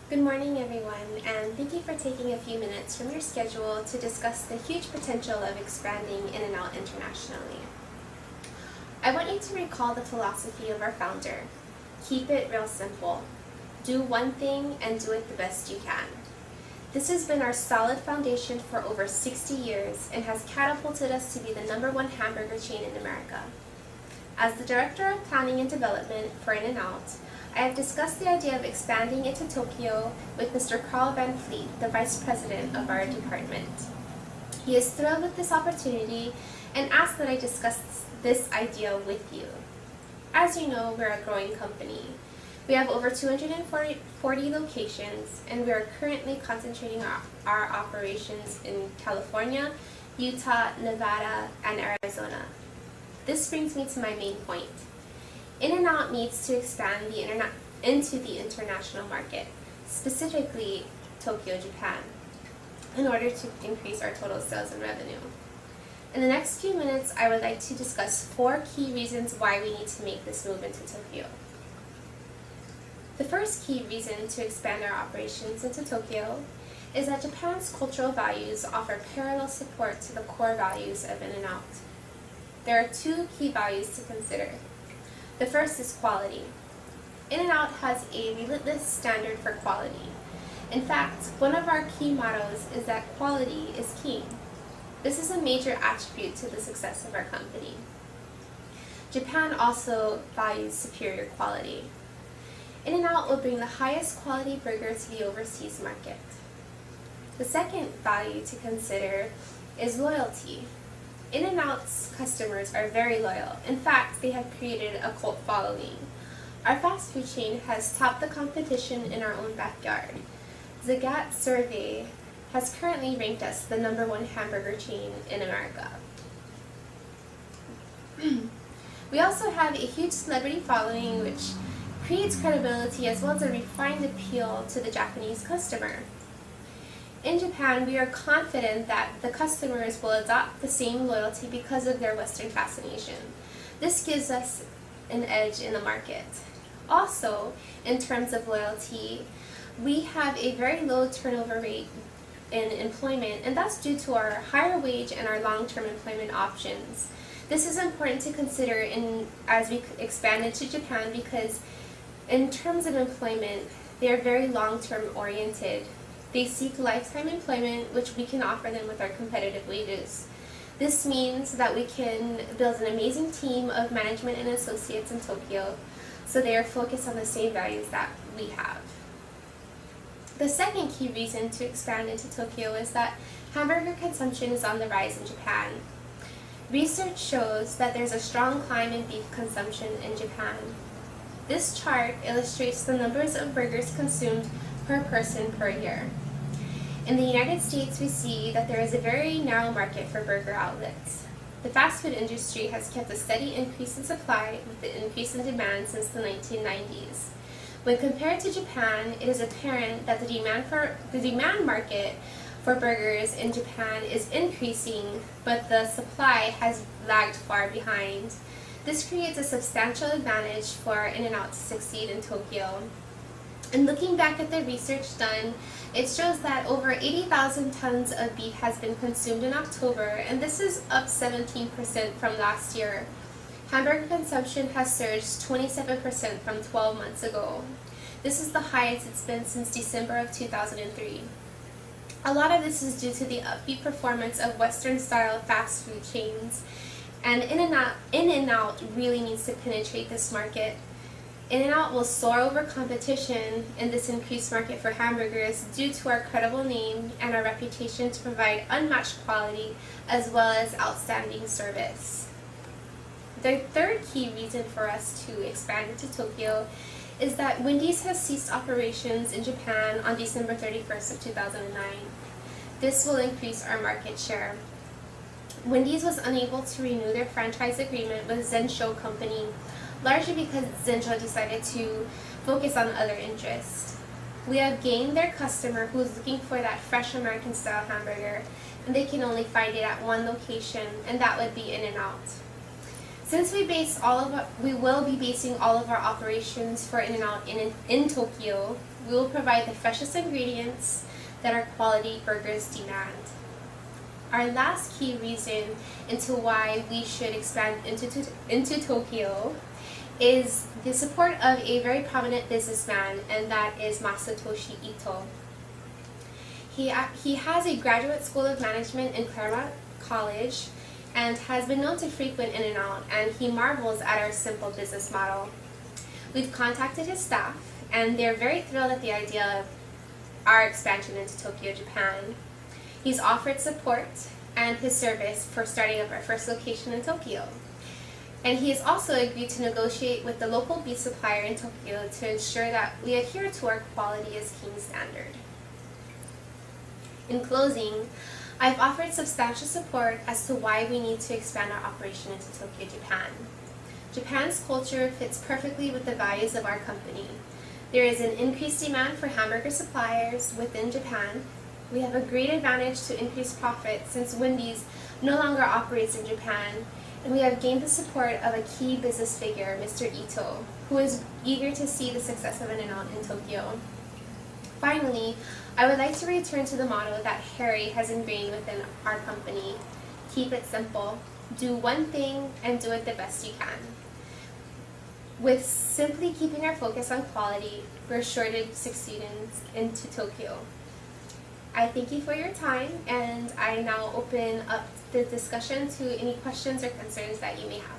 Good morning, everyone, and thank you for taking a few minutes from your schedule to discuss the huge potential of expanding In-N-Out internationally. I want you to recall the philosophy of our founder. Keep it real simple. Do one thing and do it the best you can. This has been our solid foundation for over 60 years and has catapulted us to be the #1 hamburger chain in America. As the Director of Planning and Development for In-N-Out, I have discussed the idea of expanding into Tokyo with Mr. Carl Van Fleet, the Vice President of our department. He is thrilled with this opportunity and asked that I discuss this idea with you. As you know, we're a growing company. We have over 240 locations, and we are currently concentrating our operations in California, Utah, Nevada, and Arizona. This brings me to my main point. In-N-Out needs to expand into the international market, specifically Tokyo, Japan, in order to increase our total sales and revenue. In the next few minutes, I would like to discuss 4 key reasons why we need to make this move into Tokyo. The first key reason to expand our operations into Tokyo is that Japan's cultural values offer parallel support to the core values of In-N-Out. There are 2 key values to consider. The first is quality. In-N-Out has a relentless standard for quality. In fact, one of our key mottos is that quality is king. This is a major attribute to the success of our company. Japan also values superior quality. In-N-Out will bring the highest quality burger to the overseas market. The second value to consider is loyalty. In-N-Out's customers are very loyal. In fact, they have created a cult following. Our fast food chain has topped the competition in our own backyard. The GAT survey has currently ranked us the #1 hamburger chain in America. We also have a huge celebrity following, which creates credibility as well as a refined appeal to the Japanese customer. In Japan, we are confident that the customers will adopt the same loyalty because of their Western fascination. This gives us an edge in the market. Also, in terms of loyalty, we have a very low turnover rate in employment, and that's due to our higher wage and our long-term employment options. This is important to consider as we expand into Japan because in terms of employment, they are very long-term oriented. They seek lifetime employment, which we can offer them with our competitive wages. This means that we can build an amazing team of management and associates in Tokyo, so they are focused on the same values that we have. The second key reason to expand into Tokyo is that hamburger consumption is on the rise in Japan. Research shows that there's a strong climb in beef consumption in Japan. This chart illustrates the numbers of burgers consumed per person per year. In the United States, we see that there is a very narrow market for burger outlets. The fast food industry has kept a steady increase in supply with the increase in demand since the 1990s. When compared to Japan, it is apparent that the demand market for burgers in Japan is increasing, but the supply has lagged far behind. This creates a substantial advantage for In-N-Out to succeed in Tokyo. And looking back at the research done, it shows that over 80,000 tons of beef has been consumed in October, and this is up 17% from last year. Hamburger consumption has surged 27% from 12 months ago. This is the highest it's been since December of 2003. A lot of this is due to the upbeat performance of Western-style fast food chains, and In-N-Out really needs to penetrate this market. In-N-Out will soar over competition in this increased market for hamburgers due to our credible name and our reputation to provide unmatched quality as well as outstanding service. The third key reason for us to expand into Tokyo is that Wendy's has ceased operations in Japan on December 31st of 2009. This will increase our market share. Wendy's was unable to renew their franchise agreement with Zensho Company, largely because Zensho decided to focus on other interests. We have gained their customer who is looking for that fresh American-style hamburger, and they can only find it at one location, and that would be In-N-Out. Since we will be basing all of our operations for In-N-Out in Tokyo, We will provide the freshest ingredients that our quality burgers demand. Our last key reason into why we should expand into Tokyo is the support of a very prominent businessman, and that is Masatoshi Ito. He has a graduate school of management in Claremont College and has been known to frequent In and Out, and he marvels at our simple business model. We've contacted his staff, and they're very thrilled at the idea of our expansion into Tokyo, Japan. He's offered support and his service for starting up our first location in Tokyo. And he has also agreed to negotiate with the local beef supplier in Tokyo to ensure that we adhere to our quality as king standard. In closing, I've offered substantial support as to why we need to expand our operation into Tokyo, Japan. Japan's culture fits perfectly with the values of our company. There is an increased demand for hamburger suppliers within Japan. We have a great advantage to increase profit since Wendy's no longer operates in Japan, and we have gained the support of a key business figure, Mr. Ito, who is eager to see the success of In and Out in Tokyo. Finally, I would like to return to the motto that Harry has ingrained within our company: keep it simple, do one thing, and do it the best you can. With simply keeping our focus on quality, we're sure to succeed into Tokyo. I thank you for your time, and I now open up the discussion to any questions or concerns that you may have.